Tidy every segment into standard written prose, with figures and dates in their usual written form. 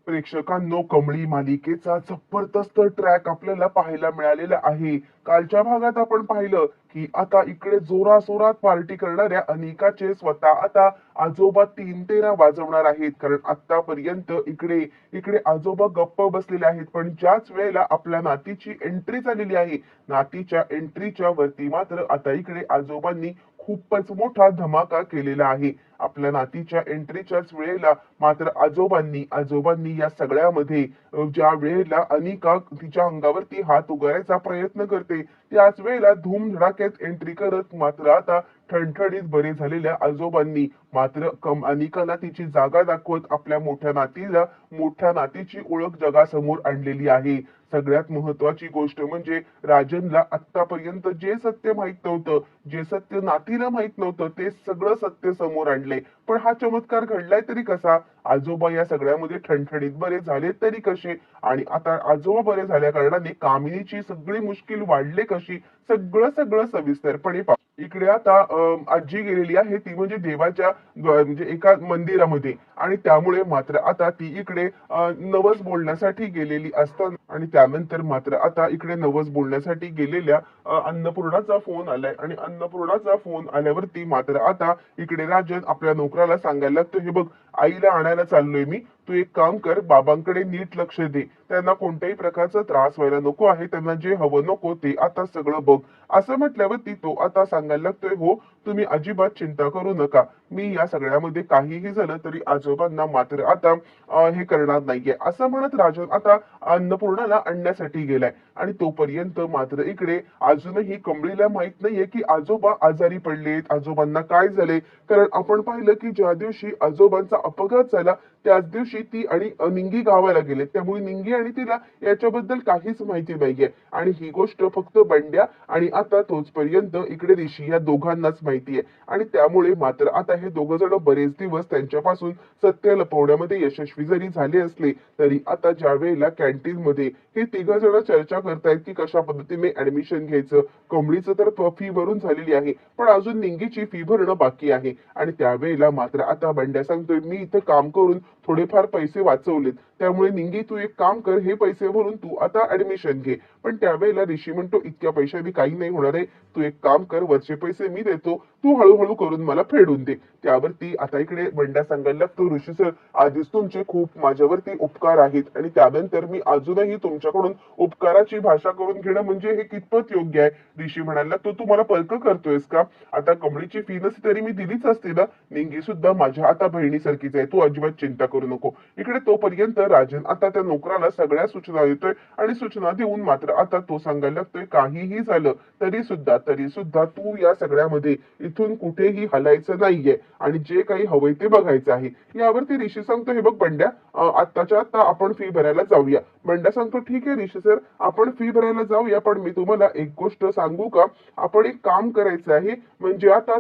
प्रेक्षकांनो, कमळी मालिकेचा जबरदस्त ट्रॅक आपल्याला पाहायला मिळालेला आहे. कालच्या भागात आपण पाहिलं की आता इकडे जोराशोरात पार्टी करणाऱ्या अनिकाचे स्वतः आता आजोबा तीन तेरा वाजवणार आहेत. कारण आतापर्यंत इकडे इकडे आजोबा गप्प बसलेले आहेत. पण ज्याच वेळेला आपल्या नातीची एंट्री झालेली आहे, नातीच्या एंट्रीच्या वरती मात्र आता इकडे आजोबांनी खूपच मोठा धमाका केलेला आहे. आपल्या नातीच्या एंट्रीच्याच वेळेला मात्र आजोबांनी या सगळ्यामध्ये ज्या वेळेला अनिका तिच्या अंगावरती हात उगारायचा प्रयत्न करते, त्याच वेळेला धूमधडाक्यात एंट्री करत मात्र आता ठणठणीत बरे झालेल्या आजोबांनी मात्र अनिकाला तिची जागा दाखवत आपल्या मोठ्या नातीची ओळख जगासमोर आणलेली आहे. सगळ्यात महत्वाची गोष्ट म्हणजे राजनला आतापर्यंत जे सत्य माहित नव्हतं, जे सत्य नातीला माहित नव्हतं, ते सगळं सत्य समोर आणले. पण हा चमत्कार घडलाय तरी कसा? आजोबा या सगळ्यामध्ये ठणठणीत बरे झाले तरी कसे? आणि आता आजोबा बरे झाल्या कारणाने कामिनीची सगळी मुश्किल वाढले कशी? सगळं सगळं सविस्तरपणे इकडे आता आजी गेलेली आहे, ती म्हणजे देवाच्या म्हणजे एका मंदिरामध्ये. आणि त्यामुळे मात्र आता ती इकडे नवस बोलण्यासाठी गेलेली असताना आणि त्यानंतर मात्र आता इकडे नवस बोलण्यासाठी गेलेल्या अन्नपूर्णाचा फोन आलाय. आणि अन्नपूर्णाचा फोन आल्यावरती मात्र आता इकडे राजन आपल्या नोकराला सांगायला लागतो, हे बघ, आईला आणायला चाललोय मी, तू एक काम कर, बाबांकडे नीट लक्ष दे, त्यांना कोणत्याही प्रकारचा त्रास व्हायला नको आहे, त्यांना जे हवं नको ते आता सगळं बघ. असं म्हटल्यावरती तो आता सांगायला लागतोय, हो, तुम्ही अजिबात चिंता करू नका, मी या सगळ्यामध्ये काहीही झालं तरी आजोबांना मात्र आता हे करणार नाहीये, असं म्हणत राजन आता अन्नपूर्णाला आणण्यासाठी गेलाय. आणि तोपर्यंत मात्र इकडे अजूनही कमळीला माहित नाहीये की आजोबा आजारी पडलेत, आजोबांना काय झाले. कारण आपण पाहिलं की ज्या दिवशी आजोबांचा अपघात झाला त्याच दिवशी ती आणि निंगी गावाला गेले, त्यामुळे निंगी आणि तिला याच्याबद्दल काहीच माहिती नाहीये. आणि ही गोष्ट फक्त बंड्या आणि आता तोचपर्यंत इकडे ऋषी या दोघांनाच माहितीये. आणि त्यामुळे मात्र आता हे दोघ जण बरेच दिवस त्यांच्यापासून सत्य लपवण्यामध्ये यशस्वी जरी झाले असले तरी आता ज्या वेळेला कॅन्टीन मध्ये हे तिघ जण चर्चा करतायत की कशा पद्धतीने ऍडमिशन घ्यायचं. कमळीचं तर फी भरून झालेली आहे, पण अजून निंगीची फी भरणं बाकी आहे. आणि त्यावेळेला मात्र आता बंड्या सांगतोय, मी इथं काम करून थोडेफार पैसे वाचवलेत, त्यामुळे निंगी तू एक काम कर, हे पैसे भरून तू आता ऍडमिशन घे. पण त्यावेळेला ऋषी म्हणतो, इतक्या पैशाने काही नाही होणार आहे, तू एक काम कर, वरचे पैसे मी देतो, तू हळूहळू करून मला फेडून दे. त्यावरती आता इकडे बंड्या सांगायला लागतो, ऋषी सर, आधीच तुमचे खूप माझ्यावरती उपकार आहेत आणि त्यानंतर मी अजूनही तुमच्याकडून उपकाराची भाषा करून घेणं म्हणजे हे कितपत योग्य आहे? ऋषी म्हणाला, तू मला परक करतोयस का? आता कमळीची फी नसती तरी मी दिलीच असते ना. निंगी सुद्धा माझ्या आता बहिणीसारखीच आहे, तू अजिबात चिंता करू नको. इकडे तोपर्यंत राजन आता त्या नोकराला सगळ्या सूचना देतोय आणि सूचना देऊन मात्र आता तो सांगायला लागतोय, काहीही झालं तरी सुद्धा तू या सगळ्यामध्ये इथून कुठेही हलायचं नाहीये आणि जे काही हवंय ते बघायचं आहे. यावरती ऋषी सांगतो, हे बघ बंड्या, आत्ताच्या आता आपण फी भरायला जाऊया. बंड्या सांगतो, ठीक आहे ऋषी सर, आपण फी भरायला जाऊया, पण मी तुम्हाला एक गोष्ट सांगू का? आपण एक काम करायचं आहे, म्हणजे आता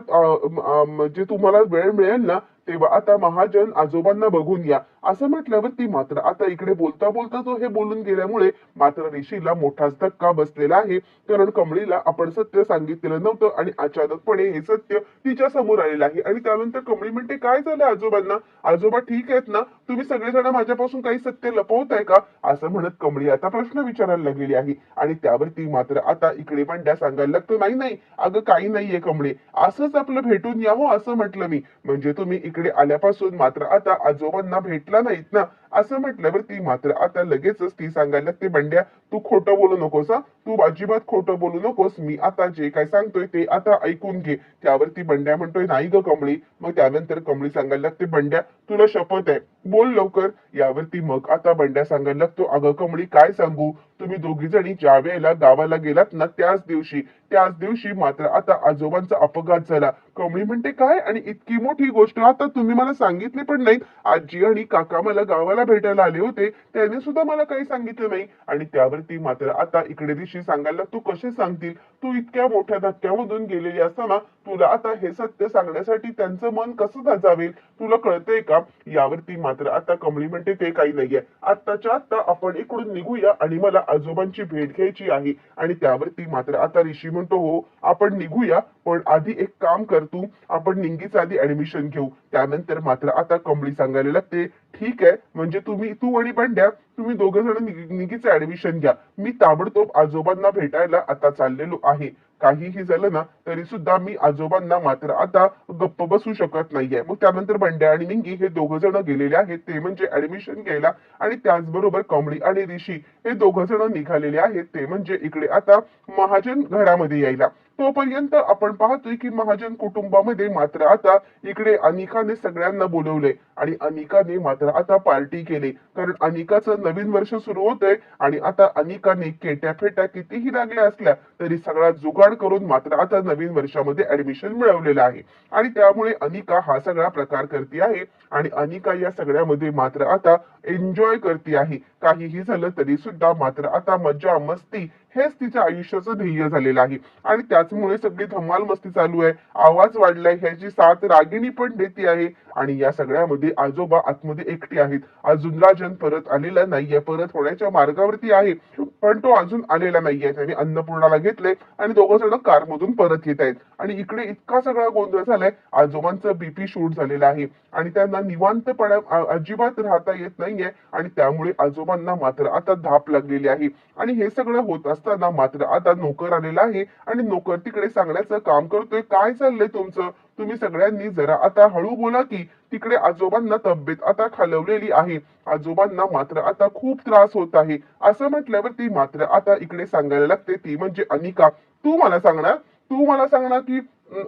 म्हणजे तुम्हाला वेळ मिळेल ना तेव्हा आता महाजन आजोबांना बघून या. असं म्हटल्यावरती मात्र आता इकडे बोलता बोलता तो हे बोलून गेल्यामुळे मात्र ऋषीला मोठाच धक्का बसलेला आहे. कारण कमळीला आपण सत्य सांगितलेलं नव्हतं आणि अचानकपणे हे सत्य तिच्या समोर आलेलं आहे. आणि त्यानंतर कमळी म्हणते, काय झालं आजोबांना? आजोबा ठीक आहेत ना? तुम्ही सगळेजण माझ्यापासून काही सत्य लपवताय का? असं म्हणत कमळी आता प्रश्न विचारायला लागलेली आहे. आणि त्यावरती मात्र आता इकडे बंड्या सांगायला लागतो, नाही नाही, अगं काही नाहीये कमळे, असंच आपलं भेटून यावं असं म्हटलं मी. म्हणजे तुम्ही इकडे आल्यापासून मात्र आता आजोबांना भेटला नाहीत ना, असं म्हटल्यावरती मात्र आता लगेचच ती सांगायला लागते, बंड्या, तू खोटं बोलू नकोस हा, तू अजिबात खोटं बोलू नकोस, मी आता जे काय सांगतोय ते आता ऐकून घे. त्यावरती बंड्या म्हणतोय, नाही ग कमळी. मग त्यानंतर कमळी सांगायला लागते, बंड्या, तुला शपथ आहे, बोल लवकर. यावरती मग आता बंड्या सांगायला लागतो, अगं कमळी, काय सांगू, तुम्ही दोघी जणी ज्या वेळेला गावाला गेलात ना त्याच दिवशी मात्र आता आजोबांचा अपघात झाला. कमळी म्हणते, काय? आणि इतकी मोठी गोष्ट आता तुम्ही मला सांगितली पण नाही. आजी आणि काका मला गावाला भेटायला आले होते, त्याने सुद्धा मला काही सांगितलं नाही. आणि त्यावरती मात्र आता इकडे दिवशी सांगायला, तू कसे सांगतील, तू इतक्या मोठ्या धक्क्यामधून गेलेली असताना तुला आता हे सत्य सांगण्यासाठी त्यांचं मन कसं धाजावेल, तुला कळतंय का? यावरती मात्र आता कमळी म्हणते, ते काही नाहीये, आत्ताच्या आत्ता आपण इकडून निघूया आणि मला आजोबांची भेट घ्यायची आहे. आणि त्यावरती मात्र आता ऋषी म्हणतो, हो आपण निघूया, पण आधी एक काम कर तू, आपण निंगीचं आधी ऍडमिशन घेऊ. त्यानंतर मात्र आता कमळी सांगायला लागते, ठीक आहे, म्हणजे तू आणि बंड्या तुम्ही दोघं जण निगीचं ऍडमिशन घ्या. मी ताबडतोब आजोबांना भेटायला आता चाललेलो आहे. काहीही झालं ना तरी सुद्धा मी आजोबांना मात्र आता गप्प बसू शकत नाहीये. मग त्यानंतर बंड्या आणि निंगी हे दोघं जण गेलेले आहेत, ते म्हणजे ऍडमिशन घ्यायला. आणि त्याचबरोबर कमळी आणि ऋषी हे दोघं जण निघालेले आहेत, ते म्हणजे इकडे आता महाजन घरामध्ये यायला. तोपर्यंत आपण पाहतोय की महाजन कुटुंबामध्ये मात्र आता इकडे अनिकाने सगळ्यांना बोलवलंय आणि अनिकाने मात्र आता पार्टी केली. कारण अनिकाचं नवीन वर्ष सुरू होतंय आणि आता अनिकाने केट्या फेट्या कितीही लागल्या असल्या तरी सगळा जुगाड करून मात्र आता नवीन वर्षामध्ये ऍडमिशन मिळवलेलं आहे. आणि त्यामुळे अनिका हा सगळा प्रकार करते आहे आणि अनिका या सगळ्यामध्ये मात्र आता एन्जॉय करते आहे. काहीही झालं तरी सुद्धा मात्र आता मज्जा मस्ती हेच तिच्या आयुष्याचं ध्येय झालेलं आहे. आणि त्याचमुळे सगळी धमाल मस्ती चालू आहे, आवाज वाढलाय, ह्याची साथ रागिणी पण देते आहे. आणि या सगळ्यामध्ये आजोबा आतमध्ये एकटे आहेत. अजून राजन परत आलेला नाहीये, परत होण्याच्या मार्गावरती आहे, पण तो अजून आलेला नाहीये. त्याने अन्नपूर्णाला घेतले आणि दोघं जण कारमधून परत येत आहेत. आणि इकडे इतका सगळा गोंधळ झालाय, आजोबांचं बीपी शूट झालेलं आहे आणि त्यांना निवांतपणे अजिबात राहता येत नाहीये. आणि त्यामुळे आजोबांना मात्र आता धाप लागलेली आहे. आणि हे सगळं होत असताना मात्र आता नोकर आलेला आहे आणि नोकर तिकडे सांगण्याचं काम करतोय, काय चाललंय तुमचं, तुम्ही सगळ्यांनी जरा आता हळू बोला की. तिकडे आजोबांना तब्येत आता खालवलेली आहे, आजोबांना मात्र आता खूप त्रास होत आहे. असं म्हटल्यावरती मात्र आता इकडे सांगायला लागते, ती म्हणजे अनिका, तू मला सांगणार की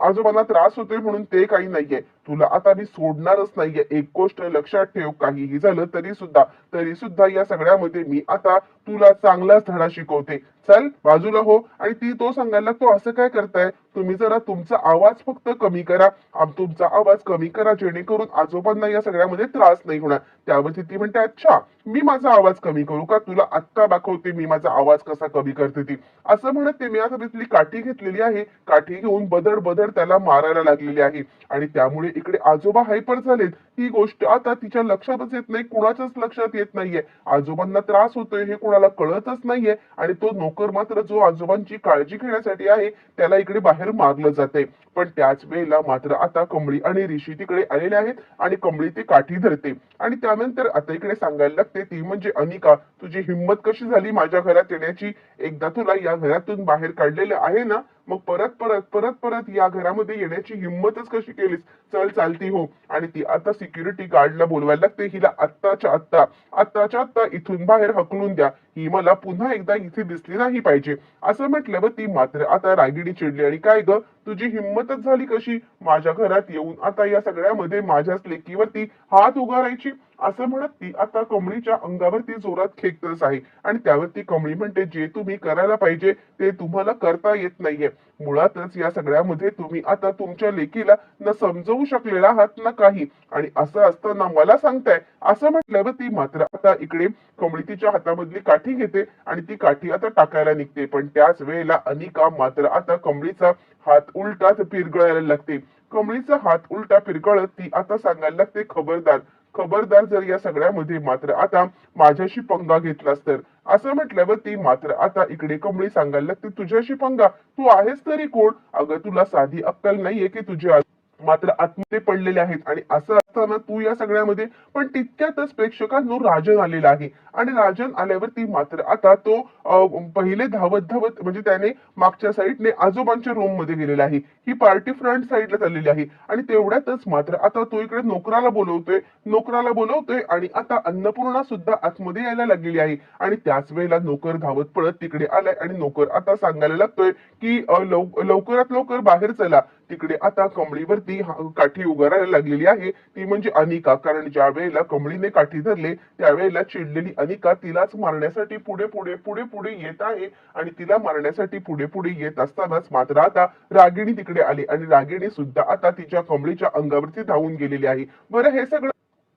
आजोबांना त्रास होतोय म्हणून ते काही नाहीये, तुला आता मी सोडणारच नाहीये. एक गोष्ट लक्षात ठेव, काहीही झालं तरी सुद्धा या सगळ्यामध्ये मी आता तुला चांगलाच धडा शिकवते. चल बाजूला हो. आणि तो सांगायला लागतो, असं काय करताय तुम्ही, जरा तुमचा आवाज फक्त कमी करा, तुमचा आवाज कमी करा जेणेकरून आजोबांना या सगळ्यामध्ये त्रास नाही होणार. त्यावरती ती म्हणते, अच्छा मी माझा आवाज कमी करू का, तुला आत्ता दाखवते मी माझा आवाज कसा कमी करते ती. असं म्हणत ते मी आता तिथली काठी घेतलेली आहे, काठी घेऊन बदड बदड त्याला मारायला लागलेली आहे. आणि त्यामुळे इकडे आजोबा हायपर झालेत. ही गोष्ट आता तिच्या लक्षातच येत नाही, कुणाच्याच लक्षात येत नाहीये. आजोबांना त्रास होतोय हे कुणाला कळतच नाहीये. आणि तो नोकर मात्र जो आजोबांची काळजी घेण्यासाठी आहे त्याला इकडे बाहेर मारलं जाते. पण त्याच वेळेला मात्र आता कमळी आणि ऋषी तिकडे आलेले आहेत आणि कमळी ती काठी धरते. आणि त्यानंतर आता इकडे सांगायला लागते, ती म्हणजे अनिका, तुझी हिंमत कशी झाली माझ्या घरात येण्याची, एकदा तुला या घरातून बाहेर काढलेलं आहे ना, मग परत परत परत परत या घरामध्ये येण्याची हिंमतच कशी केलीस, चल चालती हो. आणि ती आता सिक्युरिटी गार्डला बोलवायला लागते, हिला आत्ताच्या आत्ता इथून बाहेर हकलून द्या, ही मला पुन्हा एकदा इथे दिसली नाही पाहिजे. असं म्हटल्यावर ती मात्र आता रागिणी चिडली आणि काय ग, तुझी हिंमतच झाली कशी माझ्या घरात येऊन आता या सगळ्यामध्ये माझ्याच लेकीवरती हात उगारायची. असं म्हणत ती आता कमळीच्या अंगावरती जोरात खेकतच आहे. आणि त्यावरती कमळी म्हणते, जे तुम्ही करायला पाहिजे ते तुम्हाला करता येत नाहीये. मुळातच या सगळ्यामध्ये तुम्ही आता तुमच्या लेकीला न समजवू शकलेला आहात ना काही, आणि असं असताना मला सांगताय. असं म्हटल्यावर ती मात्र आता इकडे कमळी तिच्या हातामधली काठी घेते आणि ती काठी आता टाकायला निघते. पण त्याच वेळेला अनिका मात्र आता कमळीचा हात उलटा पिरगळायला लागते. कमळीचा हात उलटा पिरगळत ती आता सांगायला लागते, खबरदार खबरदार, जर या सगळ्यामध्ये मात्र आता माझ्याशी पंगा घेतलास तर. असं म्हटल्यावर ती मात्र आता इकडे कमळी सांगायला लागते, तुझ्याशी पंगा, तू आहेस तरी कोण, अगं तुला साधी अक्कल नाहीये की तुझे मात्र आतमध्ये पडलेले आहेत. आणि असं असताना तू या सगळ्यामध्ये. पण तितक्यातच प्रेक्षकांनो राजन आलेला आहे. आणि राजन आल्यावरती मात्र आता तो पहिले धावत धावत म्हणजे त्याने मागच्या साईडने आजोबांच्या रूम मध्ये गेलेला आहे, ही पार्टी फ्रंट साईडला चाललेली आहे. आणि तेवढ्यातच मात्र आता तो इकडे नोकराला बोलवतोय आणि आता अन्नपूर्णा सुद्धा आतमध्ये यायला लागलेली आहे. आणि त्याच वेळेला नोकर धावत पळत तिकडे आलाय आणि नोकर आता सांगायला लागतोय की लवकरात लवकर बाहेर चला. तिकडे आता कमळीवरती काठी उगारायला लागलेली आहे, ती म्हणजे अनिका. कारण ज्या वेळेला कमळीने काठी धरले त्यावेळेला चिडलेली अनिका तिलाच मारण्यासाठी पुढे पुढे पुढे पुढे येत आहे. आणि तिला मारण्यासाठी पुढे पुढे येत असतानाच मात्र आता रागिणी तिकडे आली आणि रागिणी सुद्धा आता तिच्या कमळीच्या अंगावरती धावून गेलेली आहे. बरं, हे सगळं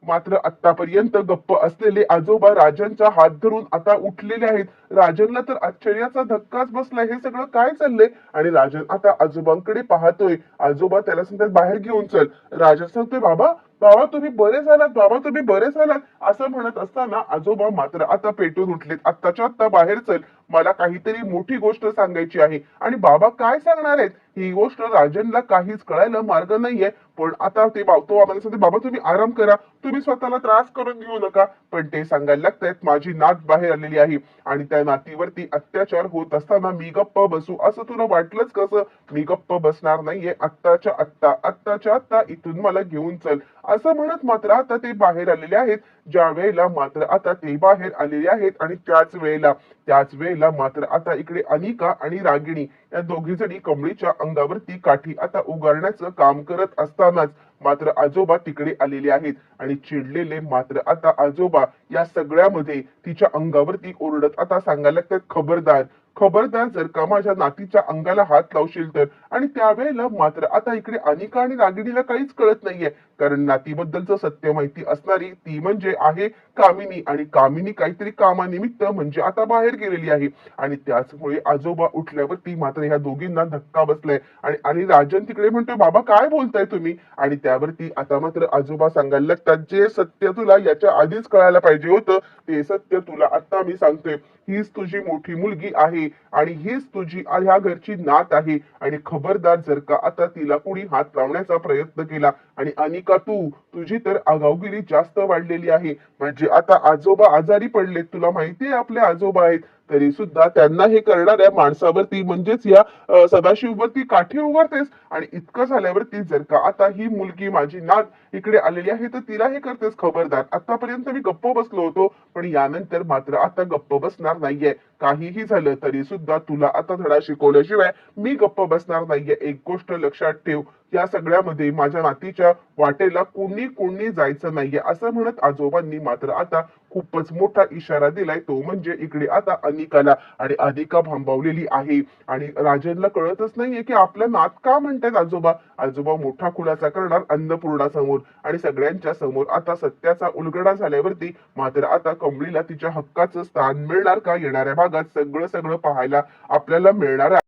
मात्र आतापर्यंत गप्प असलेले आजोबा राजनचा हात धरून आता उठलेले आहेत. राजनला तर आश्चर्याचा धक्काच बसलाय, हे सगळं काय चाललंय. आणि राजन आता आजोबांकडे पाहतोय, आजोबा त्याला सांगतात बाहेर घेऊन चल. राजन सांगतोय, बाबा बाबा तुम्ही बरे झालात, बाबा तुम्ही बरे झालात. असं म्हणत असताना आजोबा मात्र आता पेटून उठलेत, आत्ताच्या आत्ता बाहेर चल. मला काहीतरी मोठी गोष्ट सांगायची आहे. आणि बाबा काय सांगणार आहेत ही गोष्ट राजनला काहीच कळायला मार्ग नाहीये. पण आता तो बाबांना सांगते, बाबा तुम्ही आराम करा, तुम्ही स्वतःला त्रास करून घेऊ नका. पण ते सांगायला लागतायत माझी नात बाहेर आलेली आहे आणि त्या नातीवरती अत्याचार होत असताना मी गप्प बसू असं तुला वाटलंच कसं? मी गप्प बसणार नाहीये. आत्ताच्या आत्ता इथून मला घेऊन चल असं म्हणत मात्र आता ते बाहेर आलेले आहेत. ज्या वेळेला मात्र आता ते बाहेर आलेले आहेत आणि त्याच वेळेला मात्र आता इकडे अनिका आणि रागिणी या दोघी जणी कमळीच्या अंगावरती काठी आता उगारण्याचं काम करत असतानाच मात्र आजोबा तिकडे आलेले आहेत आणि चिडलेले मात्र आता आजोबा या सगळ्यामध्ये तिच्या अंगावरती ओरडत आता सांगायला लागतात, खबरदार खबरदार जर का माझ्या नातीच्या अंगाला हात लावशील तर. आणि त्यावेळेला मात्र आता इकडे अनिका आणि रागिणीला काहीच कळत नाहीये, कारण नातीबद्दलचं सत्य माहिती असणारी ती म्हणजे आहे कामिनी, आणि कामिनी काहीतरी कामानिमित्त म्हणजे आता बाहेर गेलेली आहे. आणि त्याचमुळे आजोबा उठल्यावरती मात्र ह्या दोघींना धक्का बसलाय आणि आणि राजन तिकडे म्हणतोय, बाबा काय बोलताय तुम्ही? आणि त्यावरती आता मात्र आजोबा सांगायला लागतात, जे सत्य तुला याच्या आधीच कळायला पाहिजे होतं ते सत्य तुला आता मी सांगतोय. हीच तुझी मोठी मुलगी आहे आणि हीच तुझी ह्या घरची नात आहे. आणि खबरदार जर का आता तिला कुणी हात लावण्याचा प्रयत्न केला. आणि अनिका तुझी तर आगाऊगिरी जास्त वाढलेली आहे. म्हणजे आता आजोबा आजारी पडले, तुला माहितीये आपले आजोबा आहेत, तरी सुद्धा त्यांना हे करणाऱ्या माणसावरती म्हणजेच या सदाशिववरती काठी उगारतेस. आणि इतकं झाल्यावरती जर का आता ही मुलगी माझी नात इकडे आलेली आहे तर तिला हे करतेस. खबरदार, आतापर्यंत मी गप्प बसलो होतो पण यानंतर मात्र आता गप्प बसणार नाहीये. काहीही झालं तरी सुद्धा तुला आता धडा शिकवल्याशिवाय मी गप्प बसणार नाहीये. एक गोष्ट लक्षात ठेव, या सगळ्यामध्ये माझ्या नातीच्या वाटेला कोणी जायचं नाहीये असं म्हणत आजोबांनी मात्र आता खूपच मोठा इशारा दिलाय, तो म्हणजे इकडे आता अनिकाला. आणि अनिका भांबावलेली आहे आणि राजनला कळतच नाहीये की आपल्या नात का म्हणतात आजोबा. आजोबा मोठा खुलासा करणार अन्नपूर्णा समोर आणि सगळ्यांच्या समोर. आता सत्याचा उलगडा झाल्यावरती मात्र आता कमळीला तिच्या हक्काचं स्थान मिळणार का येणाऱ्या भागात सगळं पाहायला आपल्याला मिळणार आहे.